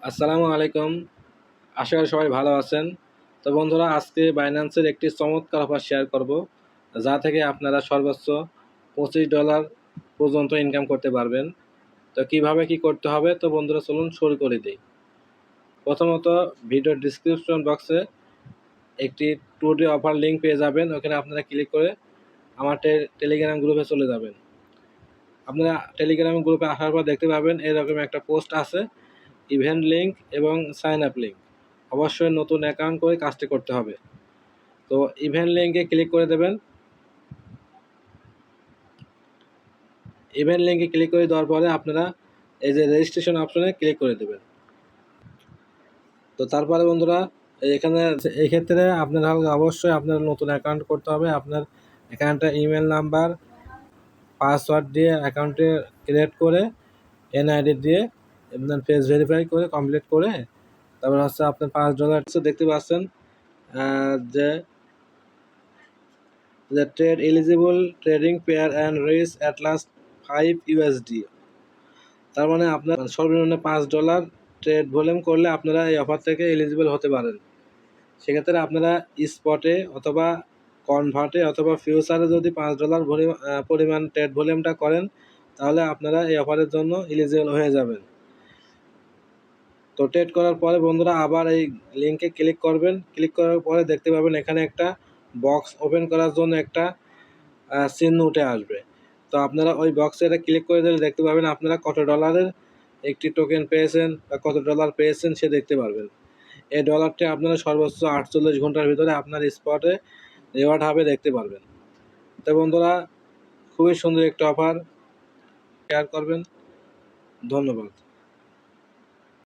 আসসালামু আলাইকুম। আশা করি সবাই ভালো আছেন। তো বন্ধুরা, আজকে বাইন্যান্সের একটি চমৎকার অফার শেয়ার করব, যা থেকে আপনারা সর্বোচ্চ $25 পর্যন্ত ইনকাম করতে পারবেন। তো কিভাবে কি করতে হবে, তো বন্ধুরা চলুন শুরু করে দিই। প্রথমত ভিডিওর ডিসক্রিপশন বক্সে একটি টুডে অফার লিঙ্ক পেয়ে যাবেন। ওখানে আপনারা ক্লিক করে আমার টেলিগ্রাম গ্রুপে চলে যাবেন। আপনারা টেলিগ্রাম গ্রুপে আসার পর দেখতে পাবেন এরকম একটা পোস্ট আছে, ইভেন্ট লিঙ্ক এবং সাইন আপ লিঙ্ক। অবশ্যই নতুন অ্যাকাউন্ট করে কাজটি করতে হবে। তো ইভেন্ট লিঙ্কে ক্লিক করে দেবেন। ইভেন্ট লিঙ্কে ক্লিক করে দেওয়ার পরে আপনারা এই যে রেজিস্ট্রেশন অপশনে ক্লিক করে দেবেন। তো তারপরে বন্ধুরা, এখানে এই ক্ষেত্রে আপনার অবশ্যই আপনার নতুন অ্যাকাউন্ট করতে হবে। আপনার অ্যাকাউন্টে ইমেল নাম্বার, পাসওয়ার্ড দিয়ে অ্যাকাউন্টে ক্রিয়েট করে এনআইডি দিয়ে আপনার ফেস ভেরিফাই করে কমপ্লিট করে তারপর হচ্ছে আপনার $5 দেখতে পাচ্ছেন যে trade eligible trading pair and reach at last $5। তার মানে আপনার সর্বনিম্ন $5 ট্রেড ভলিউম করলে আপনারা এই অফার থেকে এলিজিবল হতে পারেন। সেক্ষেত্রে আপনারা স্পটে অথবা কনভার্টে অথবা ফিউচারে যদি $5 পরিমাণ ট্রেড ভলিউমটা করেন, তাহলে আপনারা এই অফারের জন্য এলিজিবল হয়ে যাবেন। তো ট্রেড করার পরে বন্ধুরা আবার এই লিঙ্কে ক্লিক করবেন। ক্লিক করার পরে দেখতে পাবেন এখানে একটা বক্স ওপেন করার জন্য একটা চিহ্ন উঠে আসবে। তো আপনারা ওই বক্সে এটা ক্লিক করে দিলে দেখতে পাবেন আপনারা কত ডলারের একটি টোকেন পেয়েছেন বা কত ডলার পেয়েছেন সে দেখতে পারবেন। এই ডলারটি আপনারা সর্বোচ্চ 48 ঘন্টার ভিতরে আপনার স্পটে রিওয়ার্ড হবে দেখতে পারবেন। তো বন্ধুরা, খুবই সুন্দর একটা অফার, শেয়ার করবেন। ধন্যবাদ।